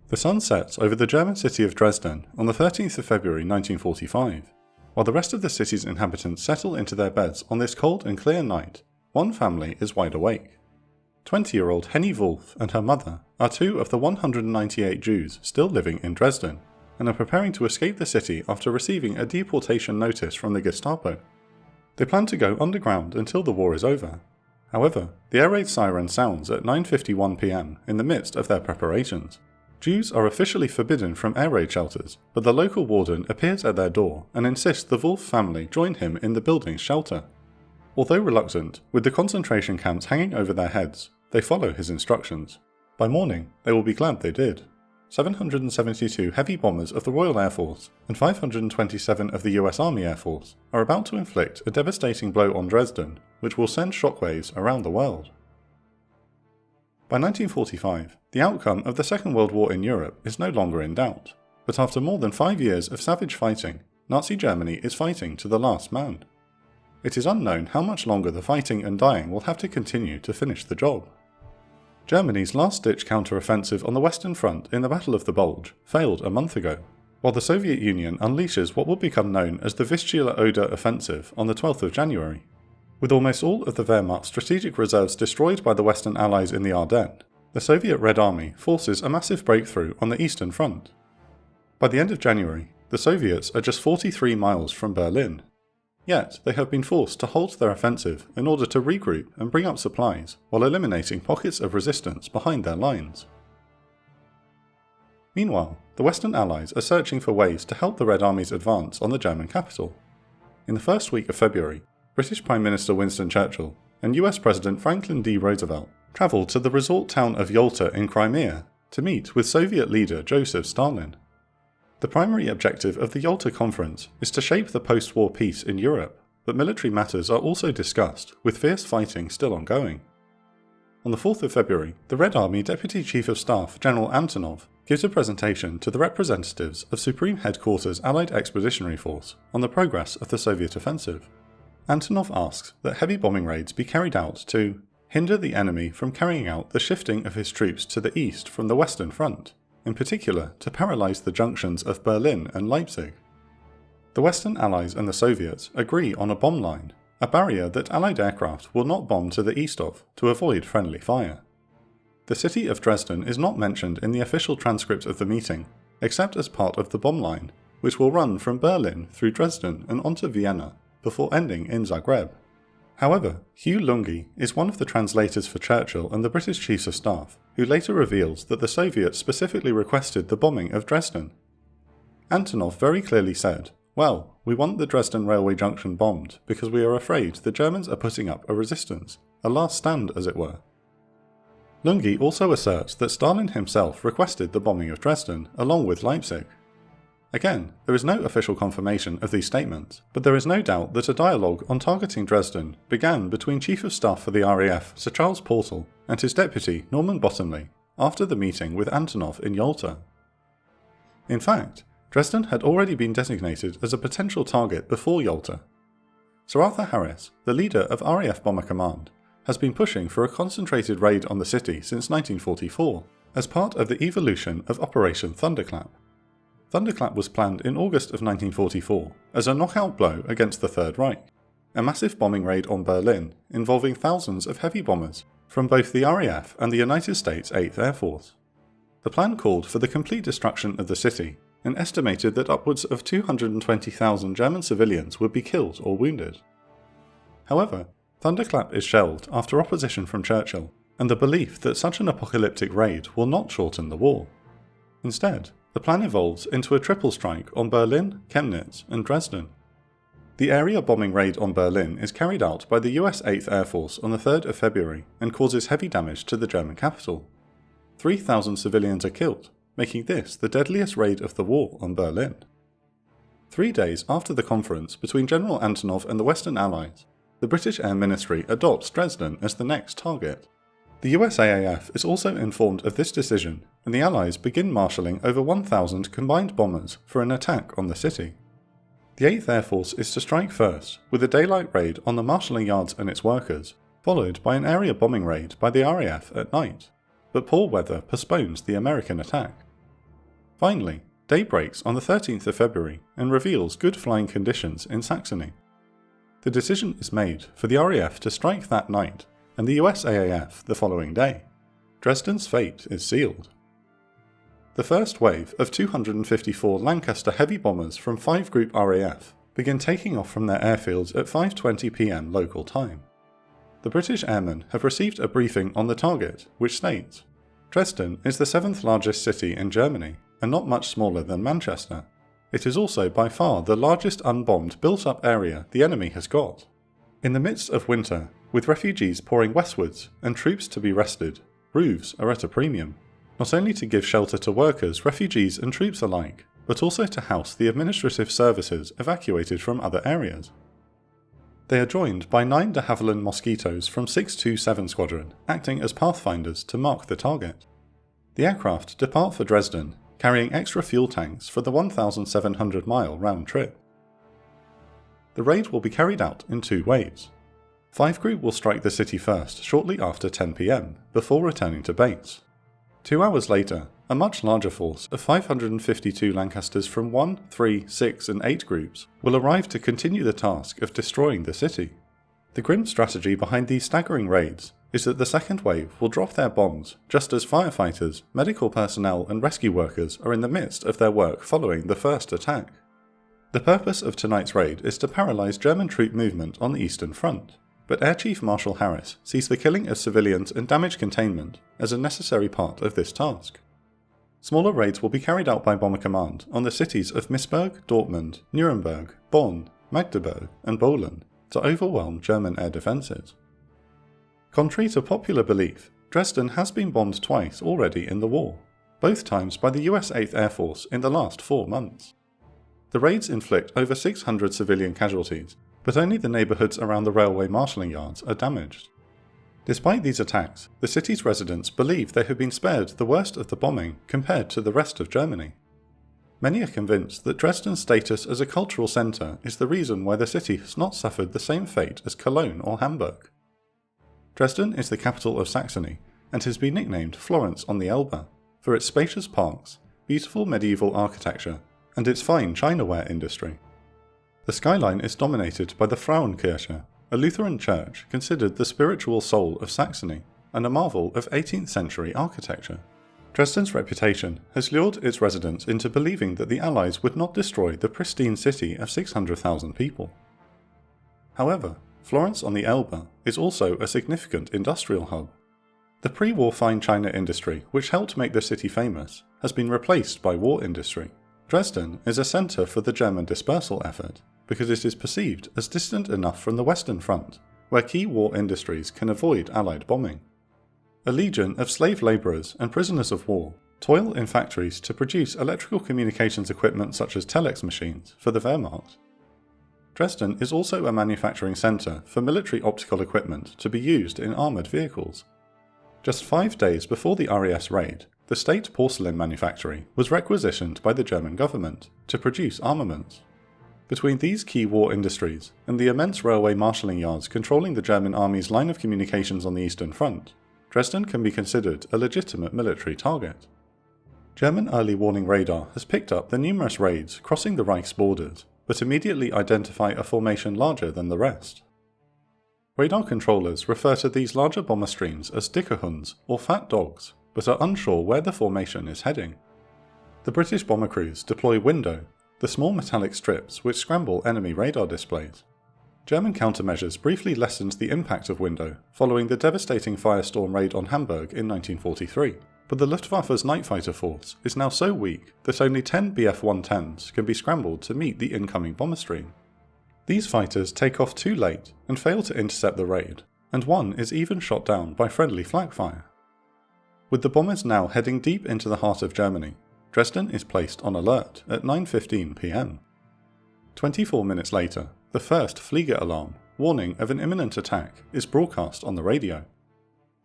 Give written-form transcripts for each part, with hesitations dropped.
The sun sets over the German city of Dresden on the 13th of February 1945. While the rest of the city's inhabitants settle into their beds on this cold and clear night, one family is wide awake. 20-year-old Henny Wolf and her mother are two of the 198 Jews still living in Dresden, and are preparing to escape the city after receiving a deportation notice from the Gestapo. They plan to go underground until the war is over. However, the air raid siren sounds at 9:51 p.m. in the midst of their preparations. Jews are officially forbidden from air raid shelters, but the local warden appears at their door and insists the Wolf family join him in the building's shelter. Although reluctant, with the concentration camps hanging over their heads, they follow his instructions. By morning, they will be glad they did. 772 heavy bombers of the Royal Air Force and 527 of the US Army Air Force are about to inflict a devastating blow on Dresden, which will send shockwaves around the world. By 1945, the outcome of the Second World War in Europe is no longer in doubt, but after more than 5 years of savage fighting, Nazi Germany is fighting to the last man. It is unknown how much longer the fighting and dying will have to continue to finish the job. Germany's last-ditch counter-offensive on the Western Front in the Battle of the Bulge failed a month ago, while the Soviet Union unleashes what will become known as the Vistula Oder offensive on the 12th of January. With almost all of the Wehrmacht's strategic reserves destroyed by the Western Allies in the Ardennes, the Soviet Red Army forces a massive breakthrough on the Eastern Front. By the end of January, the Soviets are just 43 miles from Berlin. Yet, they have been forced to halt their offensive in order to regroup and bring up supplies, while eliminating pockets of resistance behind their lines. Meanwhile, the Western Allies are searching for ways to help the Red Army's advance on the German capital. In the first week of February, British Prime Minister Winston Churchill and US President Franklin D. Roosevelt travelled to the resort town of Yalta in Crimea to meet with Soviet leader Joseph Stalin. The primary objective of the Yalta Conference is to shape the post-war peace in Europe, but military matters are also discussed, with fierce fighting still ongoing. On the 4th of February, the Red Army Deputy Chief of Staff General Antonov gives a presentation to the representatives of Supreme Headquarters Allied Expeditionary Force on the progress of the Soviet offensive. Antonov asks that heavy bombing raids be carried out to hinder the enemy from carrying out the shifting of his troops to the east from the Western Front, in particular to paralyse the junctions of Berlin and Leipzig. The Western Allies and the Soviets agree on a bomb line, a barrier that Allied aircraft will not bomb to the east of to avoid friendly fire. The city of Dresden is not mentioned in the official transcript of the meeting, except as part of the bomb line, which will run from Berlin through Dresden and onto Vienna, before ending in Zagreb. However, Hugh Lungi is one of the translators for Churchill and the British Chiefs of Staff, who later reveals that the Soviets specifically requested the bombing of Dresden. Antonov very clearly said, "Well, we want the Dresden railway junction bombed because we are afraid the Germans are putting up a resistance, a last stand as it were." Lungi also asserts that Stalin himself requested the bombing of Dresden, along with Leipzig. Again, there is no official confirmation of these statements, but there is no doubt that a dialogue on targeting Dresden began between Chief of Staff for the RAF Sir Charles Portal and his deputy Norman Bottomley after the meeting with Antonov in Yalta. In fact, Dresden had already been designated as a potential target before Yalta. Sir Arthur Harris, the leader of RAF Bomber Command, has been pushing for a concentrated raid on the city since 1944, as part of the evolution of Operation Thunderclap. Thunderclap was planned in August of 1944 as a knockout blow against the Third Reich, a massive bombing raid on Berlin involving thousands of heavy bombers from both the RAF and the United States 8th Air Force. The plan called for the complete destruction of the city and estimated that upwards of 220,000 German civilians would be killed or wounded. However, Thunderclap is shelved after opposition from Churchill and the belief that such an apocalyptic raid will not shorten the war. Instead, the plan evolves into a triple strike on Berlin, Chemnitz, and Dresden. The area bombing raid on Berlin is carried out by the US 8th Air Force on the 3rd of February and causes heavy damage to the German capital. 3,000 civilians are killed, making this the deadliest raid of the war on Berlin. 3 days after the conference between General Antonov and the Western Allies, the British Air Ministry adopts Dresden as the next target. The USAAF is also informed of this decision, and the Allies begin marshalling over 1,000 combined bombers for an attack on the city. The 8th Air Force is to strike first, with a daylight raid on the marshalling yards and its workers, followed by an area bombing raid by the RAF at night, but poor weather postpones the American attack. Finally, day breaks on the 13th of February and reveals good flying conditions in Saxony. The decision is made for the RAF to strike that night and the USAAF the following day. Dresden's fate is sealed. The first wave of 254 Lancaster heavy bombers from 5 Group RAF begin taking off from their airfields at 5:20 p.m. local time. The British airmen have received a briefing on the target, which states, "Dresden is the 7th largest city in Germany, and not much smaller than Manchester. It is also by far the largest unbombed built-up area the enemy has got. In the midst of winter, with refugees pouring westwards and troops to be rested, roofs are at a premium, not only to give shelter to workers, refugees and troops alike, but also to house the administrative services evacuated from other areas." They are joined by 9 de Havilland Mosquitoes from 627 Squadron, acting as pathfinders to mark the target. The aircraft depart for Dresden, carrying extra fuel tanks for the 1,700-mile round trip. The raid will be carried out in 2 waves. 5 Group will strike the city first shortly after 10 p.m, before returning to base. 2 hours later, a much larger force of 552 Lancasters from 1, 3, 6 and 8 groups will arrive to continue the task of destroying the city. The grim strategy behind these staggering raids is that the second wave will drop their bombs just as firefighters, medical personnel and rescue workers are in the midst of their work following the first attack. The purpose of tonight's raid is to paralyse German troop movement on the Eastern Front, but Air Chief Marshal Harris sees the killing of civilians and damage containment as a necessary part of this task. Smaller raids will be carried out by Bomber Command on the cities of Misburg, Dortmund, Nuremberg, Bonn, Magdeburg and Bohlen to overwhelm German air defences. Contrary to popular belief, Dresden has been bombed twice already in the war, both times by the US 8th Air Force in the last 4 months. The raids inflict over 600 civilian casualties, but only the neighbourhoods around the railway marshalling yards are damaged. Despite these attacks, the city's residents believe they have been spared the worst of the bombing compared to the rest of Germany. Many are convinced that Dresden's status as a cultural centre is the reason why the city has not suffered the same fate as Cologne or Hamburg. Dresden is the capital of Saxony and has been nicknamed Florence on the Elbe for its spacious parks, beautiful medieval architecture, and its fine chinaware industry. The skyline is dominated by the Frauenkirche, a Lutheran church considered the spiritual soul of Saxony and a marvel of 18th century architecture. Dresden's reputation has lured its residents into believing that the Allies would not destroy the pristine city of 600,000 people. However, Florence on the Elbe is also a significant industrial hub. The pre-war fine china industry, which helped make the city famous, has been replaced by war industry. Dresden is a centre for the German dispersal effort, because it is perceived as distant enough from the Western Front, where key war industries can avoid Allied bombing. A legion of slave labourers and prisoners of war toil in factories to produce electrical communications equipment such as telex machines for the Wehrmacht. Dresden is also a manufacturing centre for military optical equipment to be used in armoured vehicles. Just 5 days before the RAF's raid, the state porcelain manufactory was requisitioned by the German government to produce armaments. Between these key war industries and the immense railway marshalling yards controlling the German army's line of communications on the Eastern Front, Dresden can be considered a legitimate military target. German early warning radar has picked up the numerous raids crossing the Reich's borders, but immediately identify a formation larger than the rest. Radar controllers refer to these larger bomber streams as Dickerhunds or fat dogs, but are unsure where the formation is heading. The British bomber crews deploy Window, the small metallic strips which scramble enemy radar displays. German countermeasures briefly lessened the impact of Window following the devastating firestorm raid on Hamburg in 1943, but the Luftwaffe's night fighter force is now so weak that only 10 Bf-110s can be scrambled to meet the incoming bomber stream. These fighters take off too late and fail to intercept the raid, and one is even shot down by friendly flak fire. With the bombers now heading deep into the heart of Germany, Dresden is placed on alert at 9:15 p.m. 24 minutes later, the first Flieger alarm, warning of an imminent attack, is broadcast on the radio.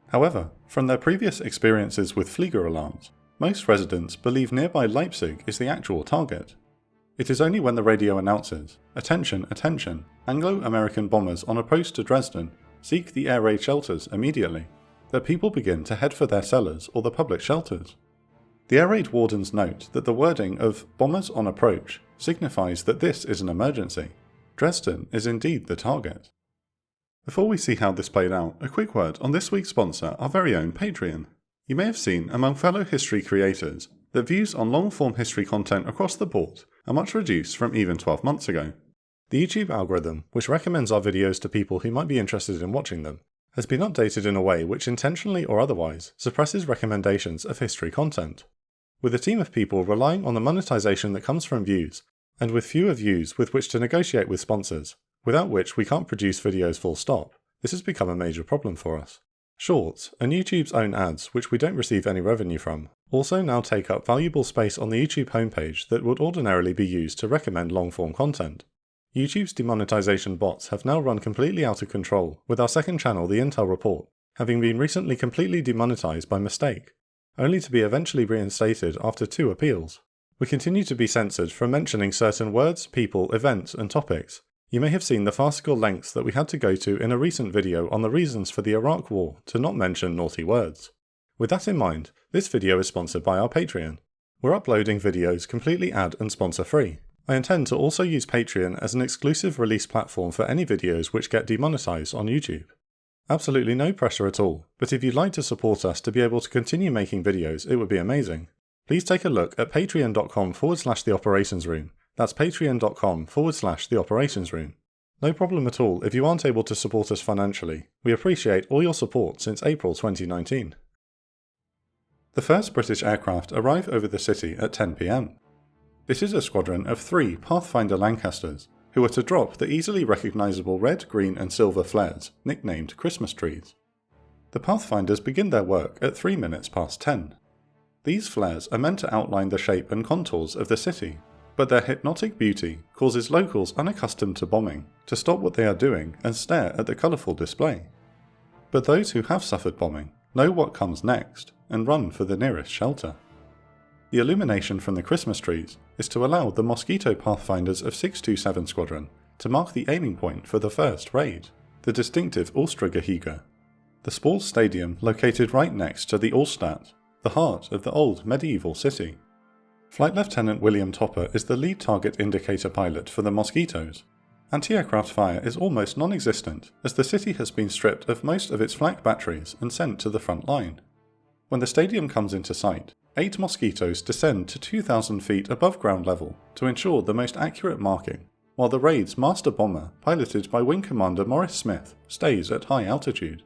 However, from their previous experiences with Flieger alarms, most residents believe nearby Leipzig is the actual target. It is only when the radio announces, "Attention, attention, Anglo-American bombers on approach to Dresden, seek the air raid shelters immediately," that people begin to head for their cellars or the public shelters. The air raid wardens note that the wording of "bombers on approach" signifies that this is an emergency. Dresden is indeed the target. Before we see how this played out, a quick word on this week's sponsor, our very own Patreon. You may have seen among fellow history creators that views on long-form history content across the board are much reduced from even 12 months ago. The YouTube algorithm, which recommends our videos to people who might be interested in watching them, has been updated in a way which intentionally or otherwise suppresses recommendations of history content. With a team of people relying on the monetization that comes from views, and with fewer views with which to negotiate with sponsors, without which we can't produce videos full stop, this has become a major problem for us. Shorts, and YouTube's own ads, which we don't receive any revenue from, also now take up valuable space on the YouTube homepage that would ordinarily be used to recommend long-form content. YouTube's demonetization bots have now run completely out of control, with our second channel, The Intel Report, having been recently completely demonetized by mistake, only to be eventually reinstated after 2 appeals. We continue to be censored from mentioning certain words, people, events, and topics. You may have seen the farcical lengths that we had to go to in a recent video on the reasons for the Iraq War to not mention naughty words. With that in mind, this video is sponsored by our Patreon. We're uploading videos completely ad and sponsor free. I intend to also use Patreon as an exclusive release platform for any videos which get demonetized on YouTube. Absolutely no pressure at all, but if you'd like to support us to be able to continue making videos, it would be amazing. Please take a look at patreon.com/theoperationsroom. That's patreon.com/theoperationsroom. No problem at all if you aren't able to support us financially. We appreciate all your support since April 2019. The first British aircraft arrive over the city at 10 PM. This is a squadron of 3 Pathfinder Lancasters, who are to drop the easily recognisable red, green and silver flares, nicknamed Christmas trees. The Pathfinders begin their work at 3 minutes past 10. These flares are meant to outline the shape and contours of the city, but their hypnotic beauty causes locals unaccustomed to bombing to stop what they are doing and stare at the colourful display. But those who have suffered bombing know what comes next and run for the nearest shelter. The illumination from the Christmas trees is to allow the Mosquito Pathfinders of 627 Squadron to mark the aiming point for the first raid, the distinctive Ulstragehege, the sports stadium located right next to the Altstadt, the heart of the old medieval city. Flight Lieutenant William Topper is the lead target indicator pilot for the Mosquitoes. Anti-aircraft fire is almost non-existent as the city has been stripped of most of its flak batteries and sent to the front line. When the stadium comes into sight, 8 Mosquitoes descend to 2,000 feet above ground level to ensure the most accurate marking, while the raid's master bomber, piloted by Wing Commander Maurice Smith, stays at high altitude.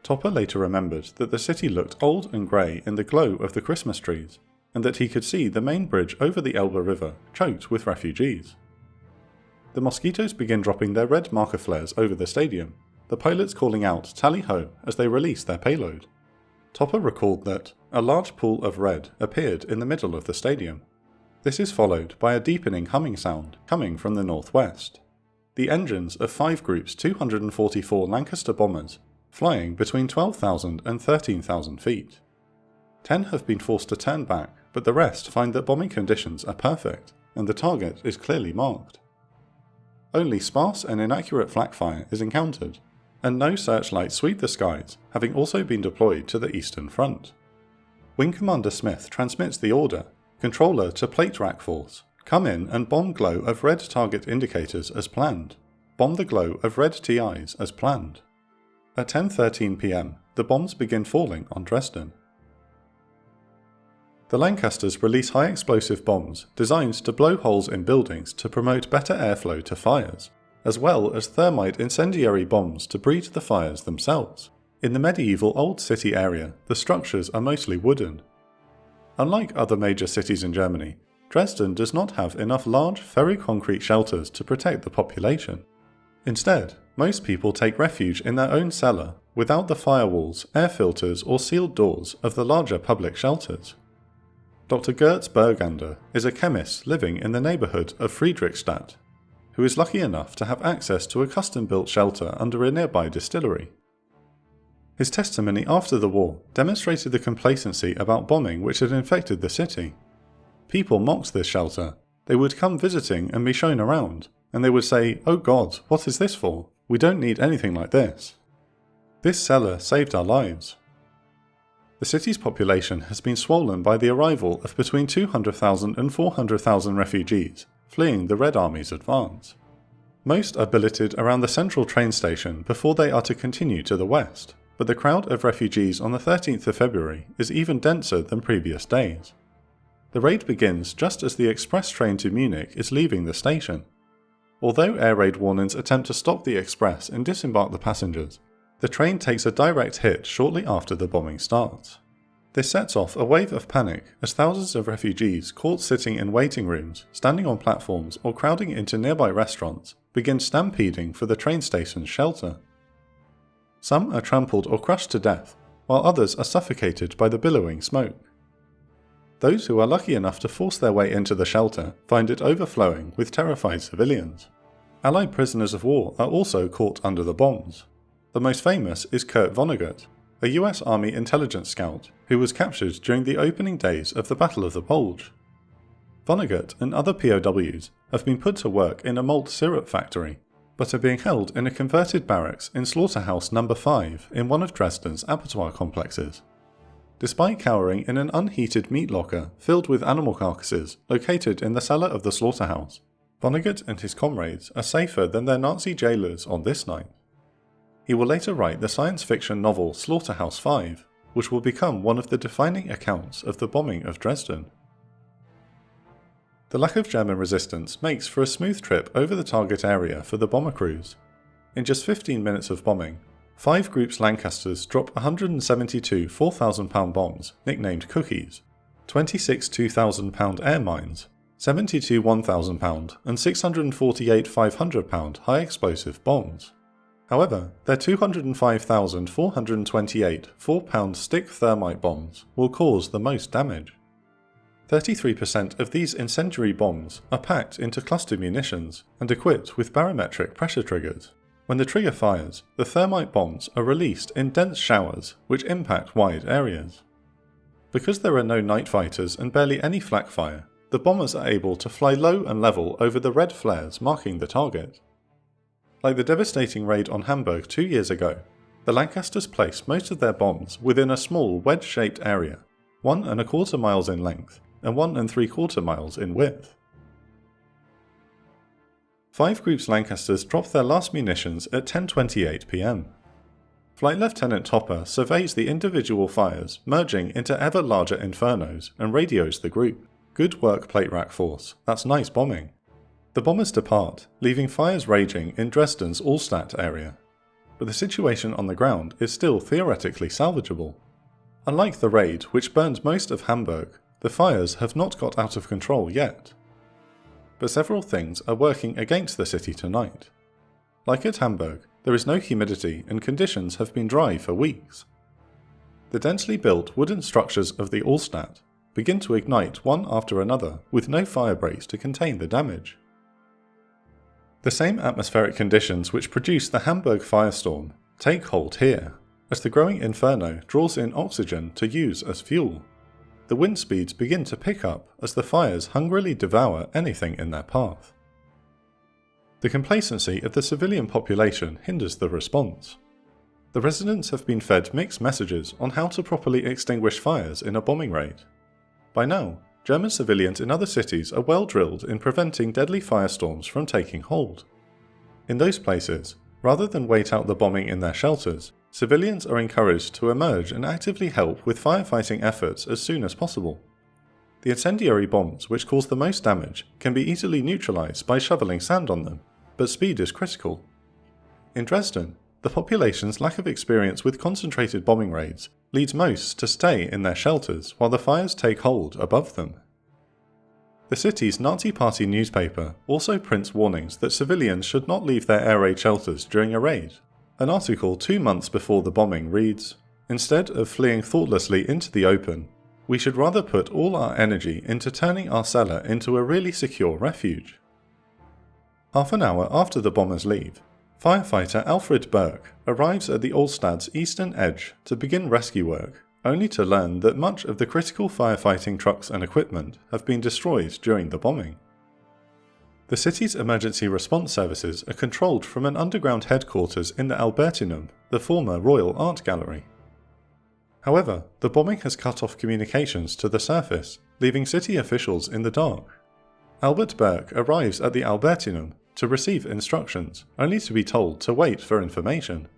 Topper later remembered that the city looked old and grey in the glow of the Christmas trees, and that he could see the main bridge over the Elbe River choked with refugees. The Mosquitoes begin dropping their red marker flares over the stadium, the pilots calling out "Tally-ho" as they release their payload. Topper recalled that a large pool of red appeared in the middle of the stadium. This is followed by a deepening humming sound coming from the northwest. The engines of 5 Group's 244 Lancaster bombers, flying between 12,000 and 13,000 feet. 10 have been forced to turn back, but the rest find that bombing conditions are perfect, and the target is clearly marked. Only sparse and inaccurate flak fire is encountered, and no searchlights sweep the skies, having also been deployed to the eastern front. Wing Commander Smith transmits the order, Controller to Plate Rack Force, come in and bomb glow of red target indicators as planned. Bomb the glow of red TIs as planned. At 10:13 PM, the bombs begin falling on Dresden. The Lancasters release high explosive bombs designed to blow holes in buildings to promote better airflow to fires, as well as thermite incendiary bombs to breed the fires themselves. In the medieval Old City area, the structures are mostly wooden. Unlike other major cities in Germany, Dresden does not have enough large ferro-concrete shelters to protect the population. Instead, most people take refuge in their own cellar without the firewalls, air filters or sealed doors of the larger public shelters. Dr. Gertz Bergander is a chemist living in the neighbourhood of Friedrichstadt, who is lucky enough to have access to a custom-built shelter under a nearby distillery. His testimony after the war demonstrated the complacency about bombing which had infected the city. People mocked this shelter. They would come visiting and be shown around, and they would say, "Oh God, what is this for? We don't need anything like this." This cellar saved our lives. The city's population has been swollen by the arrival of between 200,000 and 400,000 refugees, fleeing the Red Army's advance. Most are billeted around the central train station before they are to continue to the west, but the crowd of refugees on the 13th of February is even denser than previous days. The raid begins just as the express train to Munich is leaving the station. Although air raid warnings attempt to stop the express and disembark the passengers, the train takes a direct hit shortly after the bombing starts. This sets off a wave of panic as thousands of refugees caught sitting in waiting rooms, standing on platforms or crowding into nearby restaurants begin stampeding for the train station's shelter. Some are trampled or crushed to death, while others are suffocated by the billowing smoke. Those who are lucky enough to force their way into the shelter find it overflowing with terrified civilians. Allied prisoners of war are also caught under the bombs. The most famous is Kurt Vonnegut, a US Army intelligence scout who was captured during the opening days of the Battle of the Bulge. Vonnegut and other POWs have been put to work in a malt syrup factory, but are being held in a converted barracks in Slaughterhouse No. 5 in one of Dresden's abattoir complexes. Despite cowering in an unheated meat locker filled with animal carcasses located in the cellar of the slaughterhouse, Vonnegut and his comrades are safer than their Nazi jailers on this night. He will later write the science fiction novel Slaughterhouse 5, which will become one of the defining accounts of the bombing of Dresden. The lack of German resistance makes for a smooth trip over the target area for the bomber crews. In just 15 minutes of bombing, 5 groups Lancasters drop 172 4,000-pound bombs, nicknamed Cookies, 26 2,000-pound air mines, 72 1,000-pound and 648 500-pound high-explosive bombs. However, their 205,428 4-pound stick thermite bombs will cause the most damage. 33% of these incendiary bombs are packed into cluster munitions and equipped with barometric pressure triggers. When the trigger fires, the thermite bombs are released in dense showers which impact wide areas. Because there are no night fighters and barely any flak fire, the bombers are able to fly low and level over the red flares marking the target. Like the devastating raid on Hamburg 2 years ago, the Lancasters place most of their bombs within a small wedge-shaped area, 1¼ miles in length and 1¾ miles in width. 5 groups Lancasters drop their last munitions at 10:28 p.m. Flight Lieutenant Topper surveys the individual fires merging into ever larger infernos and radios the group. "Good work, Plate Rack Force, that's nice bombing." The bombers depart, leaving fires raging in Dresden's Allstadt area. But the situation on the ground is still theoretically salvageable. Unlike the raid, which burned most of Hamburg, the fires have not got out of control yet. But several things are working against the city tonight. Like at Hamburg, there is no humidity and conditions have been dry for weeks. The densely built wooden structures of the Allstadt begin to ignite one after another with no fire breaks to contain the damage. The same atmospheric conditions which produced the Hamburg firestorm take hold here, as the growing inferno draws in oxygen to use as fuel. The wind speeds begin to pick up as the fires hungrily devour anything in their path. The complacency of the civilian population hinders the response. The residents have been fed mixed messages on how to properly extinguish fires in a bombing raid. By now, German civilians in other cities are well drilled in preventing deadly firestorms from taking hold. In those places, rather than wait out the bombing in their shelters, civilians are encouraged to emerge and actively help with firefighting efforts as soon as possible. The incendiary bombs which cause the most damage can be easily neutralized by shoveling sand on them, but speed is critical. In Dresden, the population's lack of experience with concentrated bombing raids leads most to stay in their shelters while the fires take hold above them. The city's Nazi Party newspaper also prints warnings that civilians should not leave their air raid shelters during a raid. An article 2 months before the bombing reads, "Instead of fleeing thoughtlessly into the open, we should rather put all our energy into turning our cellar into a really secure refuge." Half an hour after the bombers leave, firefighter Alfred Burke arrives at the Allstadt's eastern edge to begin rescue work, only to learn that much of the critical firefighting trucks and equipment have been destroyed during the bombing. The city's emergency response services are controlled from an underground headquarters in the Albertinum, the former Royal Art Gallery. However, the bombing has cut off communications to the surface, leaving city officials in the dark. Albert Berg arrives at the Albertinum to receive instructions, only to be told to wait for information.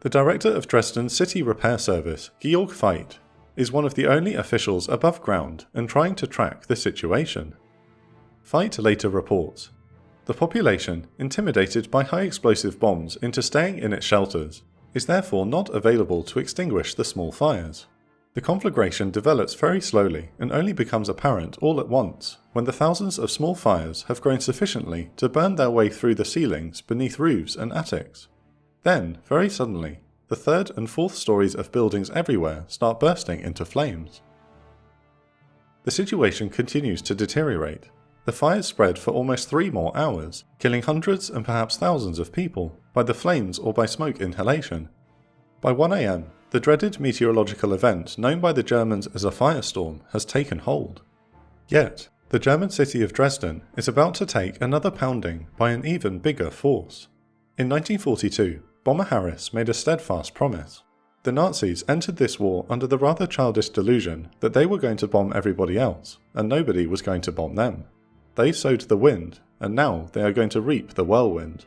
The director of Dresden's City Repair Service, Georg Veit, is one of the only officials above ground and trying to track the situation. Veit later reports, "The population, intimidated by high explosive bombs into staying in its shelters, is therefore not available to extinguish the small fires. The conflagration develops very slowly and only becomes apparent all at once when the thousands of small fires have grown sufficiently to burn their way through the ceilings beneath roofs and attics. Then, very suddenly, the third and fourth stories of buildings everywhere start bursting into flames." The situation continues to deteriorate. The fires spread for almost 3 more hours, killing hundreds and perhaps thousands of people by the flames or by smoke inhalation. By 1 AM, the dreaded meteorological event known by the Germans as a firestorm has taken hold. Yet, the German city of Dresden is about to take another pounding by an even bigger force. In 1942, Bomber Harris made a steadfast promise. The Nazis entered this war under the rather childish delusion that they were going to bomb everybody else, and nobody was going to bomb them. They sowed the wind, and now they are going to reap the whirlwind.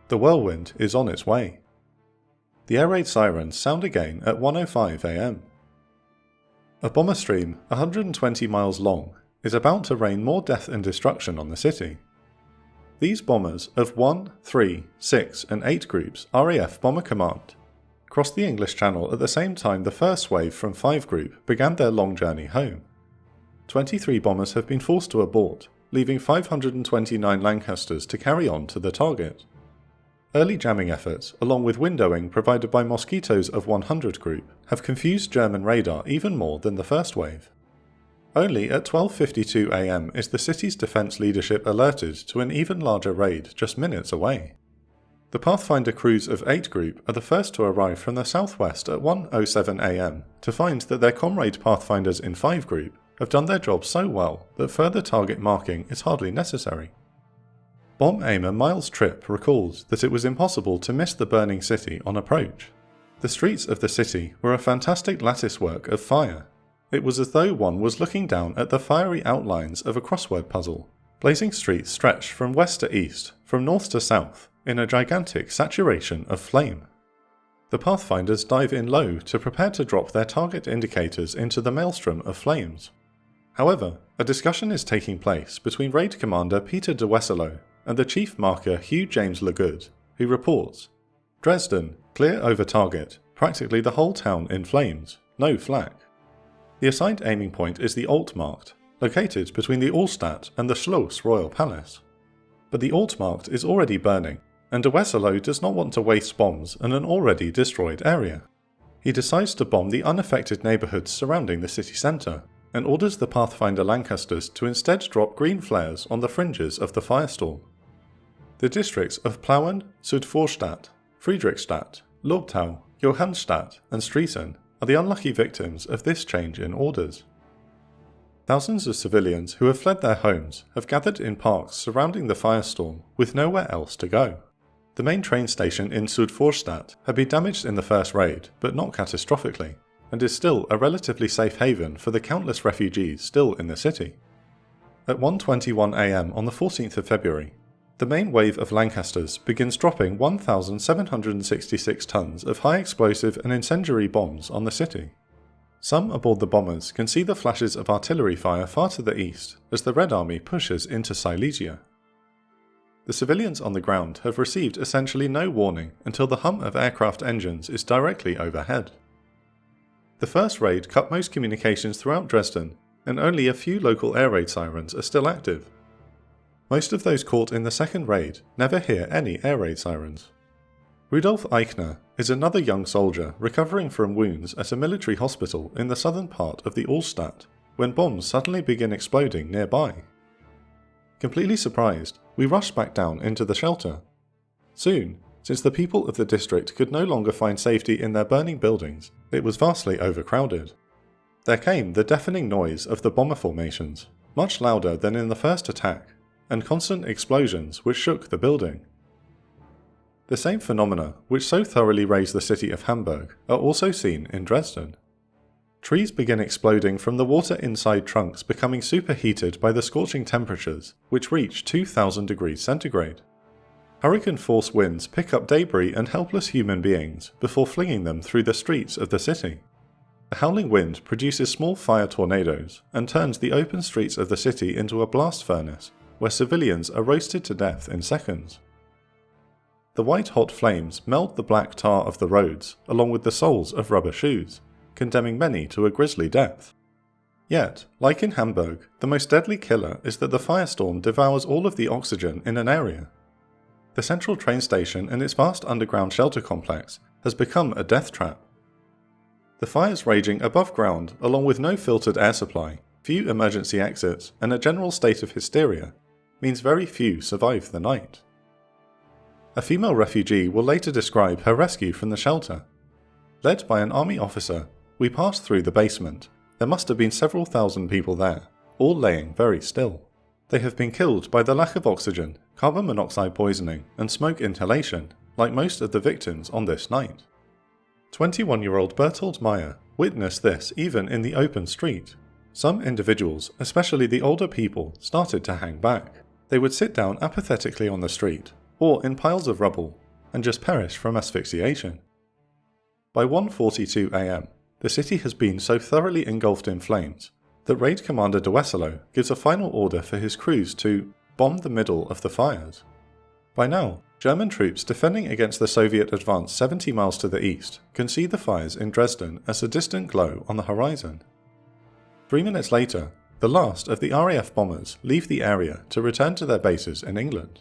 The whirlwind is on its way. The air raid sirens sound again at 1:05 AM. A bomber stream 120 miles long is about to rain more death and destruction on the city. These bombers of 1, 3, 6 and 8 groups RAF Bomber Command crossed the English Channel at the same time the first wave from 5 group began their long journey home. 23 bombers have been forced to abort, leaving 529 Lancasters to carry on to the target. Early jamming efforts, along with windowing provided by Mosquitoes of 100 group, have confused German radar even more than the first wave. Only at 12:52 AM is the city's defence leadership alerted to an even larger raid just minutes away. The Pathfinder crews of 8 group are the first to arrive from the southwest at 1:07 AM to find that their comrade Pathfinders in 5 group have done their job so well that further target marking is hardly necessary. Bomb aimer Miles Tripp recalls that it was impossible to miss the burning city on approach. The streets of the city were a fantastic latticework of fire. It was as though one was looking down at the fiery outlines of a crossword puzzle. Blazing streets stretched from west to east, from north to south, in a gigantic saturation of flame. The Pathfinders dive in low to prepare to drop their target indicators into the maelstrom of flames. However, a discussion is taking place between Raid Commander Peter de Wesselo and the Chief Marker Hugh James Legood, who reports, "Dresden, clear over target, practically the whole town in flames, no flak." The assigned aiming point is the Altmarkt, located between the Altstadt and the Schloss Royal Palace. But the Altmarkt is already burning, and de Wesselo does not want to waste bombs in an already destroyed area. He decides to bomb the unaffected neighbourhoods surrounding the city centre, and orders the Pathfinder Lancasters to instead drop green flares on the fringes of the firestorm. The districts of Plauen, Südvorstadt, Friedrichstadt, Lobtau, Johannstadt and Striesen are the unlucky victims of this change in orders. Thousands of civilians who have fled their homes have gathered in parks surrounding the firestorm with nowhere else to go. The main train station in Südvorstadt had been damaged in the first raid, but not catastrophically, and is still a relatively safe haven for the countless refugees still in the city. At 1:21 AM on the 14th of February, the main wave of Lancasters begins dropping 1,766 tons of high explosive and incendiary bombs on the city. Some aboard the bombers can see the flashes of artillery fire far to the east as the Red Army pushes into Silesia. The civilians on the ground have received essentially no warning until the hum of aircraft engines is directly overhead. The first raid cut most communications throughout Dresden, and only a few local air raid sirens are still active. Most of those caught in the second raid never hear any air raid sirens. Rudolf Eichner is another young soldier recovering from wounds at a military hospital in the southern part of the Altstadt when bombs suddenly begin exploding nearby. Completely surprised, we rush back down into the shelter. Soon, since the people of the district could no longer find safety in their burning buildings, it was vastly overcrowded. There came the deafening noise of the bomber formations, much louder than in the first attack, and constant explosions which shook the building. The same phenomena which so thoroughly razed the city of Hamburg are also seen in Dresden. Trees begin exploding from the water inside trunks becoming superheated by the scorching temperatures, which reach 2000 degrees centigrade. Hurricane-force winds pick up debris and helpless human beings before flinging them through the streets of the city. The howling wind produces small fire tornadoes and turns the open streets of the city into a blast furnace where civilians are roasted to death in seconds. The white-hot flames melt the black tar of the roads along with the soles of rubber shoes, condemning many to a grisly death. Yet, like in Hamburg, the most deadly killer is that the firestorm devours all of the oxygen in an area. The central train station and its vast underground shelter complex has become a death trap. The fires raging above ground, along with no filtered air supply, few emergency exits, and a general state of hysteria, means very few survive the night. A female refugee will later describe her rescue from the shelter. Led by an army officer, we passed through the basement. There must have been several thousand people there, all laying very still. They have been killed by the lack of oxygen, carbon monoxide poisoning, and smoke inhalation, like most of the victims on this night. 21-year-old Bertold Meyer witnessed this even in the open street. Some individuals, especially the older people, started to hang back. They would sit down apathetically on the street, or in piles of rubble, and just perish from asphyxiation. By 1:42 a.m., the city has been so thoroughly engulfed in flames that Raid Commander de Wesselo gives a final order for his crews to bomb the middle of the fires. By now, German troops defending against the Soviet advance 70 miles to the east can see the fires in Dresden as a distant glow on the horizon. 3 minutes later, the last of the RAF bombers leave the area to return to their bases in England.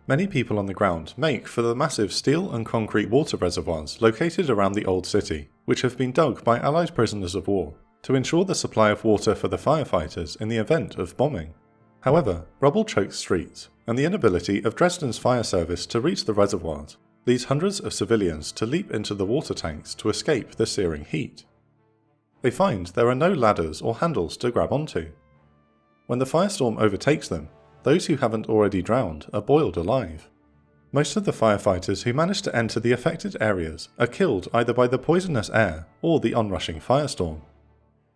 Many people on the ground make for the massive steel and concrete water reservoirs located around the old city, which have been dug by Allied prisoners of war to ensure the supply of water for the firefighters in the event of bombing. However, rubble chokes streets, and the inability of Dresden's fire service to reach the reservoirs leads hundreds of civilians to leap into the water tanks to escape the searing heat. They find there are no ladders or handles to grab onto. When the firestorm overtakes them, those who haven't already drowned are boiled alive. Most of the firefighters who manage to enter the affected areas are killed either by the poisonous air or the onrushing firestorm.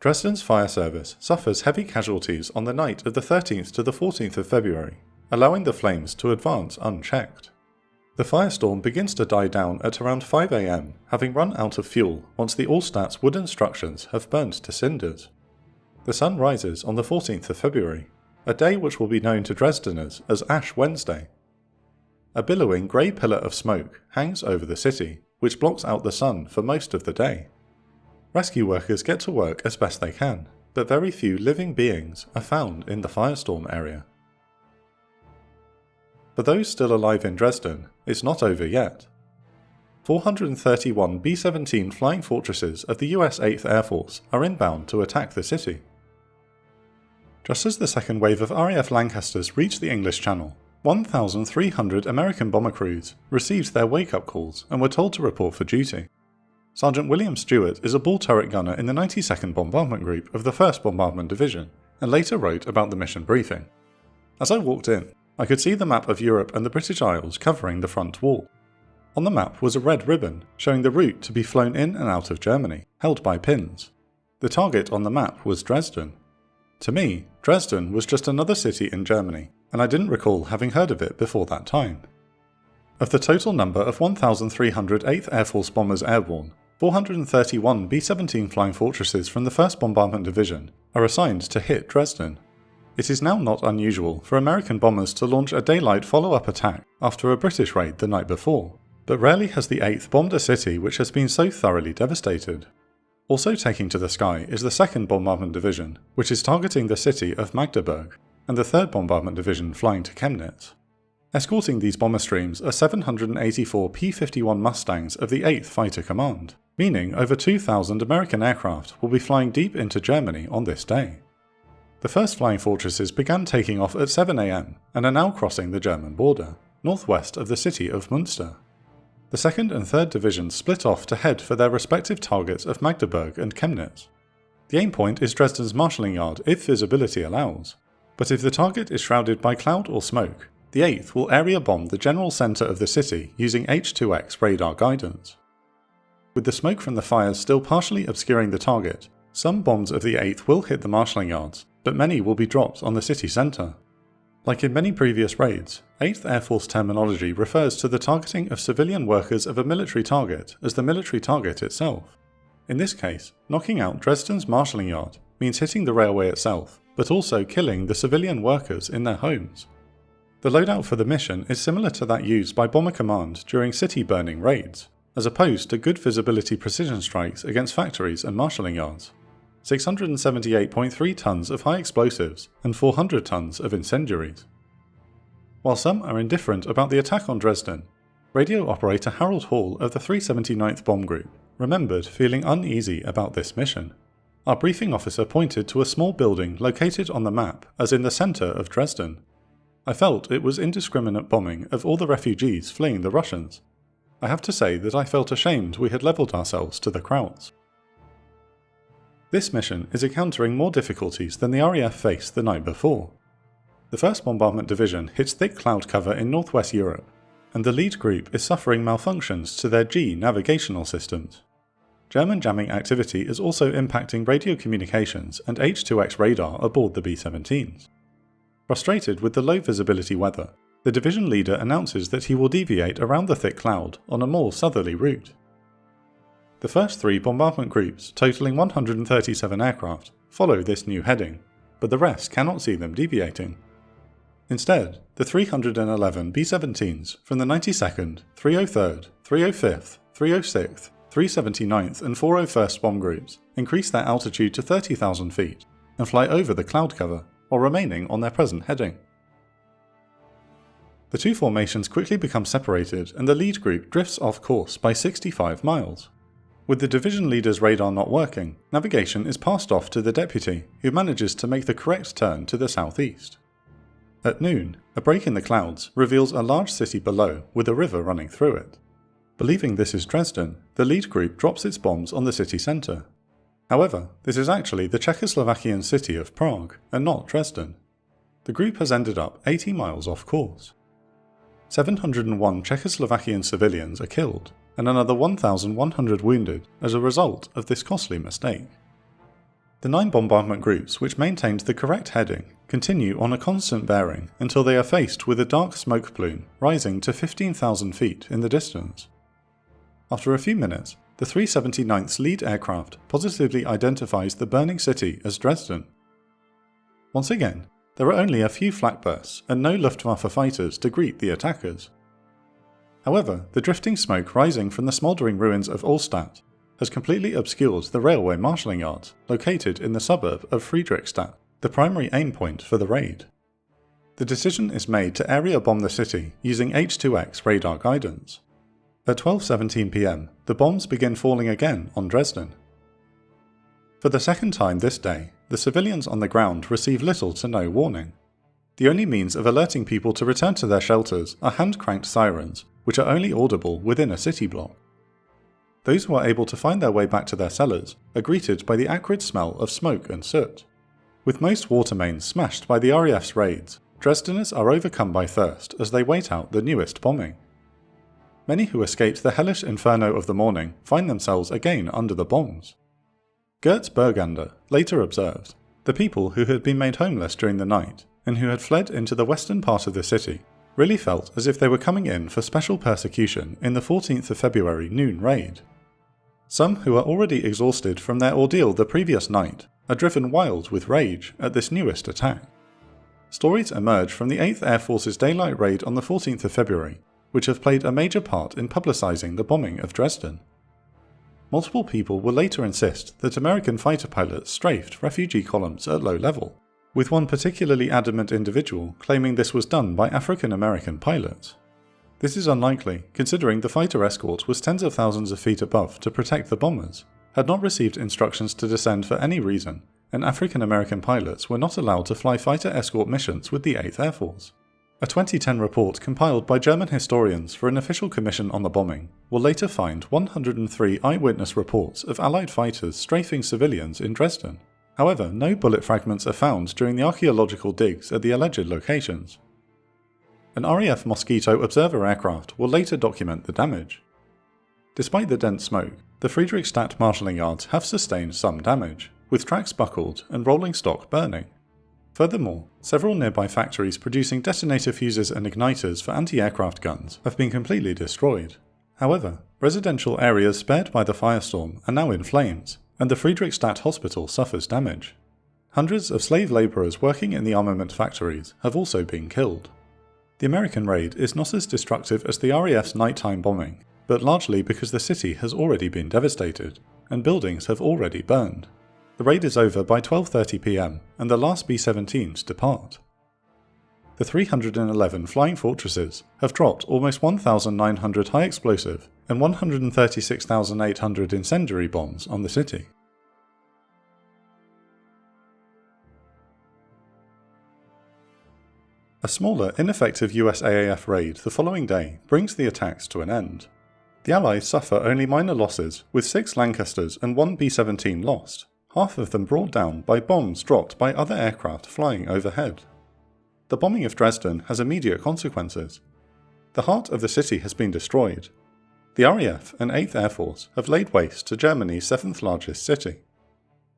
Dresden's fire service suffers heavy casualties on the night of the 13th to the 14th of February, allowing the flames to advance unchecked. The firestorm begins to die down at around 5 a.m, having run out of fuel once the Allstats wooden structures have burnt to cinders. The sun rises on the 14th of February, a day which will be known to Dresdeners as Ash Wednesday. A billowing grey pillar of smoke hangs over the city, which blocks out the sun for most of the day. Rescue workers get to work as best they can, but very few living beings are found in the firestorm area. For those still alive in Dresden, it's not over yet. 431 B-17 Flying Fortresses of the US 8th Air Force are inbound to attack the city. Just as the second wave of RAF Lancasters reached the English Channel, 1,300 American bomber crews received their wake-up calls and were told to report for duty. Sergeant William Stewart is a ball turret gunner in the 92nd Bombardment Group of the 1st Bombardment Division, and later wrote about the mission briefing. As I walked in, I could see the map of Europe and the British Isles covering the front wall. On the map was a red ribbon showing the route to be flown in and out of Germany, held by pins. The target on the map was Dresden. To me, Dresden was just another city in Germany, and I didn't recall having heard of it before that time. Of the total number of 1,300 8th Air Force bombers airborne, 431 B-17 Flying Fortresses from the 1st Bombardment Division are assigned to hit Dresden. It is now not unusual for American bombers to launch a daylight follow-up attack after a British raid the night before, but rarely has the 8th bombed a city which has been so thoroughly devastated. Also taking to the sky is the 2nd Bombardment Division, which is targeting the city of Magdeburg, and the 3rd Bombardment Division flying to Chemnitz. Escorting these bomber streams are 784 P-51 Mustangs of the 8th Fighter Command, meaning over 2,000 American aircraft will be flying deep into Germany on this day. The first Flying Fortresses began taking off at 7 a.m. and are now crossing the German border, northwest of the city of Münster. The 2nd and 3rd Divisions split off to head for their respective targets of Magdeburg and Chemnitz. The aim point is Dresden's marshalling yard if visibility allows, but if the target is shrouded by cloud or smoke, the 8th will area bomb the general centre of the city using H-2X radar guidance. With the smoke from the fires still partially obscuring the target, Some bombs of the 8th will hit the marshalling yards, but many will be dropped on the city centre. Like in many previous raids, 8th Air Force terminology refers to the targeting of civilian workers of a military target as the military target itself. In this case, knocking out Dresden's marshalling yard means hitting the railway itself, but also killing the civilian workers in their homes. The loadout for the mission is similar to that used by Bomber Command during city-burning raids, as opposed to good visibility precision strikes against factories and marshalling yards. 678.3 tons of high explosives and 400 tons of incendiaries. While some are indifferent about the attack on Dresden, radio operator Harold Hall of the 379th Bomb Group remembered feeling uneasy about this mission. Our briefing officer pointed to a small building located on the map as in the centre of Dresden. I felt it was indiscriminate bombing of all the refugees fleeing the Russians. I have to say that I felt ashamed we had levelled ourselves to the Krauts. This mission is encountering more difficulties than the RAF faced the night before. The 1st Bombardment Division hits thick cloud cover in northwest Europe, and the lead group is suffering malfunctions to their G navigational systems. German jamming activity is also impacting radio communications and H2X radar aboard the B-17s. Frustrated with the low visibility weather, the division leader announces that he will deviate around the thick cloud on a more southerly route. The first 3 bombardment groups, totaling 137 aircraft, follow this new heading, but the rest cannot see them deviating. Instead, the 311 B-17s from the 92nd, 303rd, 305th, 306th, 379th and 401st bomb groups increase their altitude to 30,000 feet and fly over the cloud cover while remaining on their present heading. The two formations quickly become separated and the lead group drifts off course by 65 miles. With the division leader's radar not working, navigation is passed off to the deputy, who manages to make the correct turn to the southeast. At noon, a break in the clouds reveals a large city below with a river running through it. Believing this is Dresden, the lead group drops its bombs on the city centre. However, this is actually the Czechoslovakian city of Prague, and not Dresden. The group has ended up 80 miles off course. 701 Czechoslovakian civilians are killed, and another 1,100 wounded as a result of this costly mistake. The 9 bombardment groups which maintained the correct heading continue on a constant bearing until they are faced with a dark smoke plume rising to 15,000 feet in the distance. After a few minutes, the 379th's lead aircraft positively identifies the burning city as Dresden. Once again, there are only a few flak bursts and no Luftwaffe fighters to greet the attackers. However, the drifting smoke rising from the smouldering ruins of Allstadt has completely obscured the railway marshalling yards located in the suburb of Friedrichstadt, the primary aim point for the raid. The decision is made to area bomb the city using H2X radar guidance. At 12:17 p.m, the bombs begin falling again on Dresden. For the second time this day, the civilians on the ground receive little to no warning. The only means of alerting people to return to their shelters are hand-cranked sirens, which are only audible within a city block. Those who are able to find their way back to their cellars are greeted by the acrid smell of smoke and soot. With most water mains smashed by the RAF's raids, Dresdeners are overcome by thirst as they wait out the newest bombing. Many who escaped the hellish inferno of the morning find themselves again under the bombs. Gert Bergander later observed, the people who had been made homeless during the night and who had fled into the western part of the city really felt as if they were coming in for special persecution in the 14th of February noon raid. Some who are already exhausted from their ordeal the previous night are driven wild with rage at this newest attack. Stories emerge from the 8th Air Force's daylight raid on the 14th of February, which have played a major part in publicising the bombing of Dresden. Multiple people will later insist that American fighter pilots strafed refugee columns at low level, with one particularly adamant individual claiming this was done by African American pilots. This is unlikely, considering the fighter escort was tens of thousands of feet above to protect the bombers, had not received instructions to descend for any reason, and African American pilots were not allowed to fly fighter escort missions with the 8th Air Force. A 2010 report compiled by German historians for an official commission on the bombing will later find 103 eyewitness reports of Allied fighters strafing civilians in Dresden. However, no bullet fragments are found during the archaeological digs at the alleged locations. An RAF Mosquito Observer aircraft will later document the damage. Despite the dense smoke, the Friedrichstadt marshalling yards have sustained some damage. with tracks buckled and rolling stock burning. Furthermore, several nearby factories producing detonator fuses and igniters for anti-aircraft guns have been completely destroyed. However, residential areas spared by the firestorm are now in flames, and the Friedrichstadt hospital suffers damage. Hundreds of slave labourers working in the armament factories have also been killed. The American raid is not as destructive as the RAF's nighttime bombing, but largely because the city has already been devastated, and buildings have already burned. The raid is over by 12:30 PM, and the last B-17s depart. The 311 flying fortresses have dropped almost 1,900 high explosive and 136,800 incendiary bombs on the city. A smaller, ineffective US AAF raid the following day brings the attacks to an end. The Allies suffer only minor losses, with 6 Lancasters and 1 B-17 lost, half of them brought down by bombs dropped by other aircraft flying overhead. The bombing of Dresden has immediate consequences. The heart of the city has been destroyed. The RAF and 8th Air Force have laid waste to Germany's 7th largest city.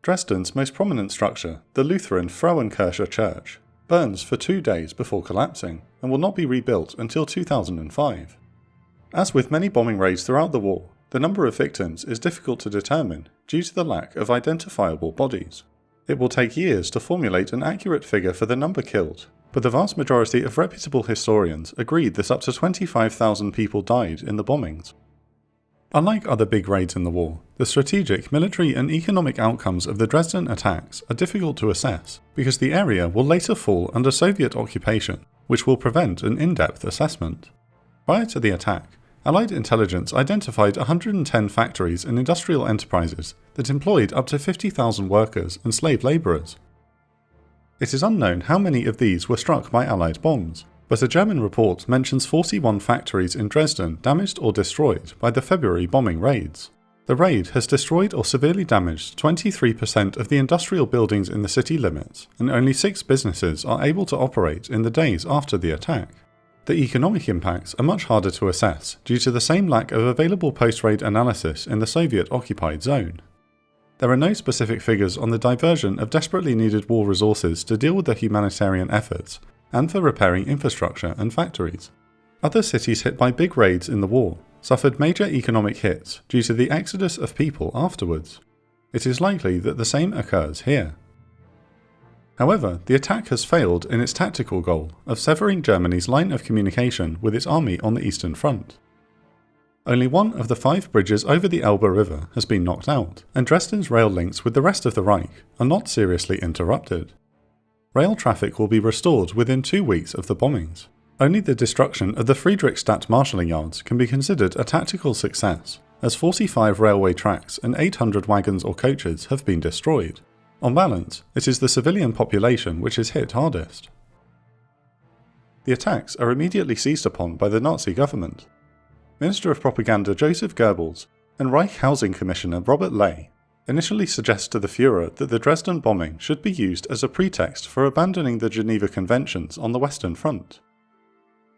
Dresden's most prominent structure, the Lutheran Frauenkirche Church, burns for 2 days before collapsing and will not be rebuilt until 2005. As with many bombing raids throughout the war, the number of victims is difficult to determine due to the lack of identifiable bodies. It will take years to formulate an accurate figure for the number killed, but the vast majority of reputable historians agreed that up to 25,000 people died in the bombings. Unlike other big raids in the war, the strategic, military and economic outcomes of the Dresden attacks are difficult to assess because the area will later fall under Soviet occupation, which will prevent an in-depth assessment. Prior to the attack, Allied intelligence identified 110 factories and industrial enterprises that employed up to 50,000 workers and slave labourers. It is unknown how many of these were struck by Allied bombs, but a German report mentions 41 factories in Dresden damaged or destroyed by the February bombing raids. The raid has destroyed or severely damaged 23% of the industrial buildings in the city limits, and only 6 businesses are able to operate in the days after the attack. The economic impacts are much harder to assess due to the same lack of available post-raid analysis in the Soviet-occupied zone. There are no specific figures on the diversion of desperately needed war resources to deal with the humanitarian efforts, and for repairing infrastructure and factories. Other cities hit by big raids in the war suffered major economic hits due to the exodus of people afterwards. It is likely that the same occurs here. However, the attack has failed in its tactical goal of severing Germany's line of communication with its army on the Eastern Front. Only one of the 5 bridges over the Elbe River has been knocked out, and Dresden's rail links with the rest of the Reich are not seriously interrupted. Rail traffic will be restored within 2 weeks of the bombings. Only the destruction of the Friedrichstadt marshalling yards can be considered a tactical success, as 45 railway tracks and 800 wagons or coaches have been destroyed. On balance, it is the civilian population which is hit hardest. The attacks are immediately seized upon by the Nazi government. Minister of Propaganda Joseph Goebbels and Reich Housing Commissioner Robert Ley initially suggest to the Führer that the Dresden bombing should be used as a pretext for abandoning the Geneva Conventions on the Western Front.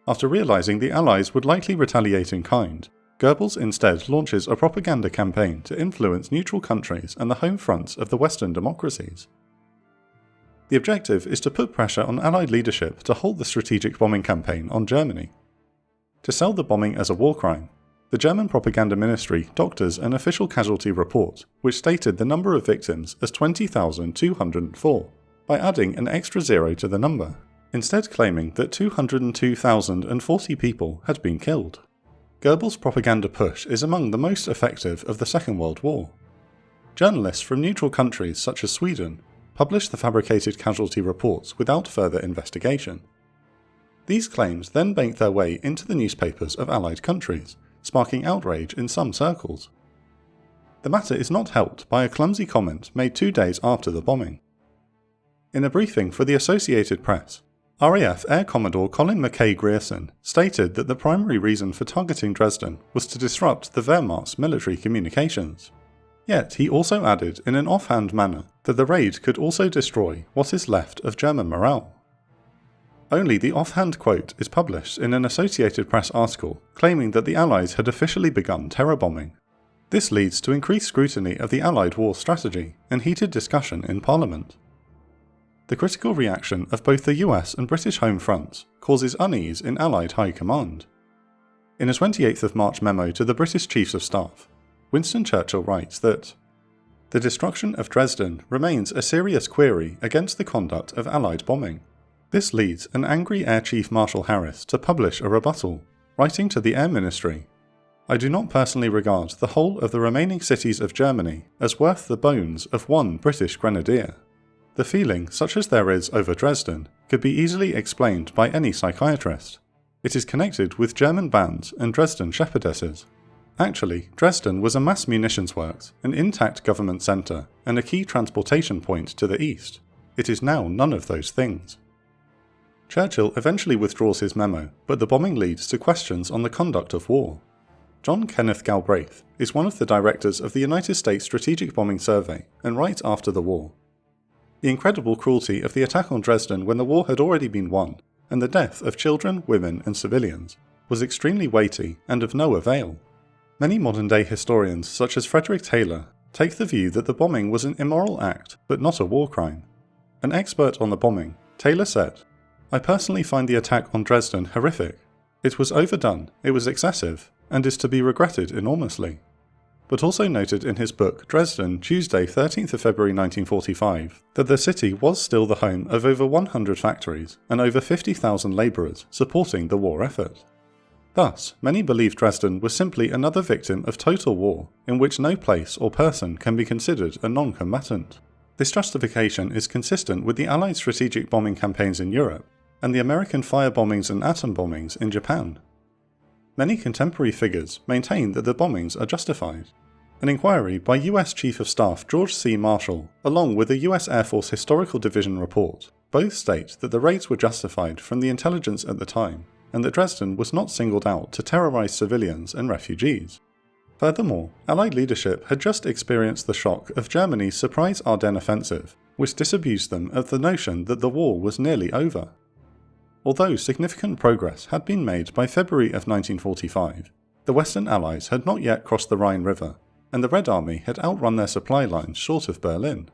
After realising the Allies would likely retaliate in kind, Goebbels instead launches a propaganda campaign to influence neutral countries and the home fronts of the Western democracies. The objective is to put pressure on Allied leadership to halt the strategic bombing campaign on Germany. To sell the bombing as a war crime, the German propaganda ministry doctors an official casualty report which stated the number of victims as 20,204 by adding an extra 0 to the number, instead claiming that 202,040 people had been killed. Goebbels' propaganda push is among the most effective of the Second World War. Journalists from neutral countries such as Sweden published the fabricated casualty reports without further investigation. These claims then banked their way into the newspapers of Allied countries, sparking outrage in some circles. The matter is not helped by a clumsy comment made 2 days after the bombing. In a briefing for the Associated Press, RAF Air Commodore Colin Mackay Grierson stated that the primary reason for targeting Dresden was to disrupt the Wehrmacht's military communications. Yet he also added in an offhand manner that the raid could also destroy what is left of German morale. Only the offhand quote is published in an Associated Press article claiming that the Allies had officially begun terror bombing. This leads to increased scrutiny of the Allied war strategy and heated discussion in Parliament. The critical reaction of both the US and British home fronts causes unease in Allied high command. In a 28th of March memo to the British Chiefs of Staff, Winston Churchill writes that the destruction of Dresden remains a serious query against the conduct of Allied bombing. This leads an angry Air Chief Marshal Harris to publish a rebuttal, writing to the Air Ministry, I do not personally regard the whole of the remaining cities of Germany as worth the bones of one British grenadier. The feeling, such as there is over Dresden, could be easily explained by any psychiatrist. It is connected with German bands and Dresden shepherdesses. Actually, Dresden was a mass munitions works, an intact government centre, and a key transportation point to the east. It is now none of those things. Churchill eventually withdraws his memo, but the bombing leads to questions on the conduct of war. John Kenneth Galbraith is one of the directors of the United States Strategic Bombing Survey, and right after the war. The incredible cruelty of the attack on Dresden when the war had already been won, and the death of children, women and civilians, was extremely weighty and of no avail. Many modern-day historians, such as Frederick Taylor, take the view that the bombing was an immoral act, but not a war crime. An expert on the bombing, Taylor said, I personally find the attack on Dresden horrific. It was overdone, it was excessive, and is to be regretted enormously. But also noted in his book Dresden, Tuesday 13th of February 1945, that the city was still the home of over 100 factories and over 50,000 labourers supporting the war effort. Thus, many believe Dresden was simply another victim of total war, in which no place or person can be considered a non-combatant. This justification is consistent with the Allied strategic bombing campaigns in Europe, and the American fire bombings and atom bombings in Japan. Many contemporary figures maintain that the bombings are justified. An inquiry by US Chief of Staff George C. Marshall, along with a US Air Force Historical Division report, both state that the raids were justified from the intelligence at the time, and that Dresden was not singled out to terrorise civilians and refugees. Furthermore, Allied leadership had just experienced the shock of Germany's surprise Ardennes offensive, which disabused them of the notion that the war was nearly over. Although significant progress had been made by February of 1945, the Western Allies had not yet crossed the Rhine River, and the Red Army had outrun their supply lines short of Berlin.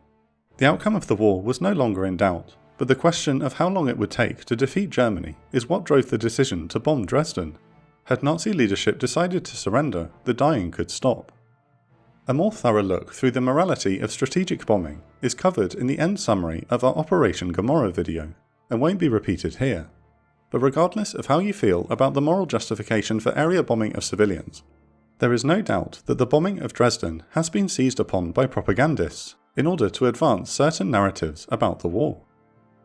The outcome of the war was no longer in doubt, but the question of how long it would take to defeat Germany is what drove the decision to bomb Dresden. Had Nazi leadership decided to surrender, the dying could stop. A more thorough look through the morality of strategic bombing is covered in the end summary of our Operation Gomorrah video, and won't be repeated here. But regardless of how you feel about the moral justification for area bombing of civilians, there is no doubt that the bombing of Dresden has been seized upon by propagandists in order to advance certain narratives about the war.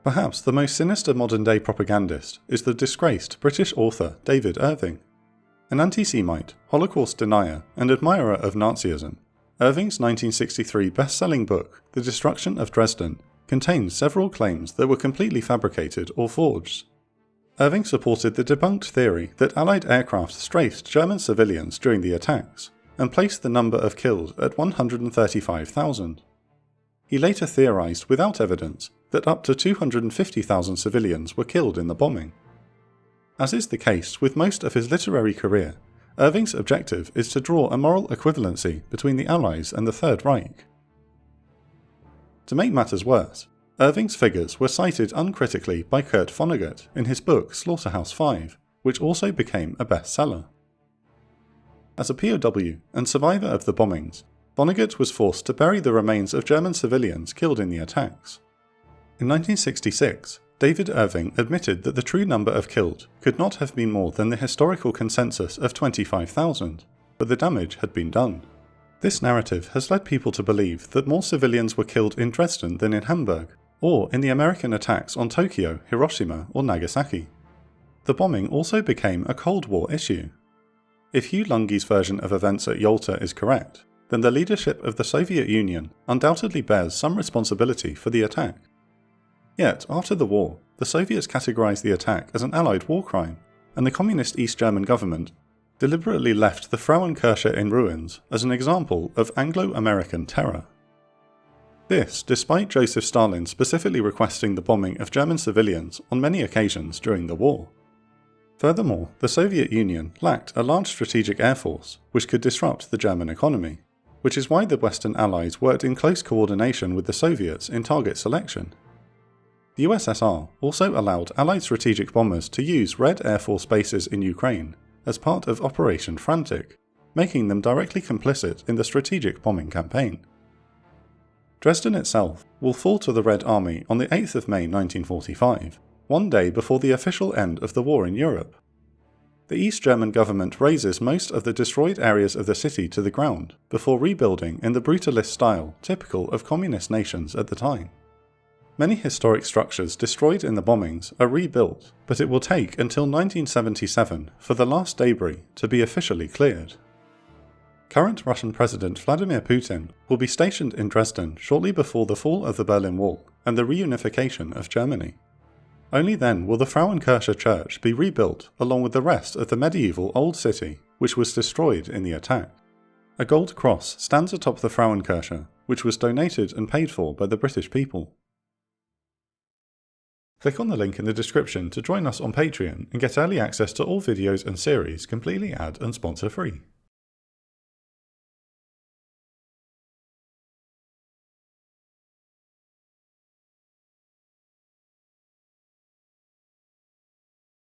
Perhaps the most sinister modern-day propagandist is the disgraced British author David Irving. An anti-Semite, Holocaust denier and admirer of Nazism, Irving's 1963 best-selling book, The Destruction of Dresden, contains several claims that were completely fabricated or forged. Irving supported the debunked theory that Allied aircraft strafed German civilians during the attacks, and placed the number of killed at 135,000. He later theorized without evidence that up to 250,000 civilians were killed in the bombing. As is the case with most of his literary career, Irving's objective is to draw a moral equivalency between the Allies and the Third Reich. To make matters worse, Irving's figures were cited uncritically by Kurt Vonnegut in his book Slaughterhouse-Five, which also became a bestseller. As a POW and survivor of the bombings, Vonnegut was forced to bury the remains of German civilians killed in the attacks. In 1966, David Irving admitted that the true number of killed could not have been more than the historical consensus of 25,000, but the damage had been done. This narrative has led people to believe that more civilians were killed in Dresden than in Hamburg, or in the American attacks on Tokyo, Hiroshima, or Nagasaki. The bombing also became a Cold War issue. If Hugh Lungy's version of events at Yalta is correct, then the leadership of the Soviet Union undoubtedly bears some responsibility for the attack. Yet, after the war, the Soviets categorized the attack as an Allied war crime, and the Communist East German government deliberately left the Frauenkirche in ruins as an example of Anglo-American terror. This, despite Joseph Stalin specifically requesting the bombing of German civilians on many occasions during the war. Furthermore, the Soviet Union lacked a large strategic air force which could disrupt the German economy, which is why the Western Allies worked in close coordination with the Soviets in target selection. The USSR also allowed Allied strategic bombers to use Red Air Force bases in Ukraine as part of Operation Frantic, making them directly complicit in the strategic bombing campaign. Dresden itself will fall to the Red Army on the 8th of May 1945, one day before the official end of the war in Europe. The East German government razes most of the destroyed areas of the city to the ground before rebuilding in the brutalist style typical of communist nations at the time. Many historic structures destroyed in the bombings are rebuilt, but it will take until 1977 for the last debris to be officially cleared. Current Russian President Vladimir Putin will be stationed in Dresden shortly before the fall of the Berlin Wall and the reunification of Germany. Only then will the Frauenkirche Church be rebuilt along with the rest of the medieval Old City, which was destroyed in the attack. A gold cross stands atop the Frauenkirche, which was donated and paid for by the British people. Click on the link in the description to join us on Patreon and get early access to all videos and series completely ad and sponsor free.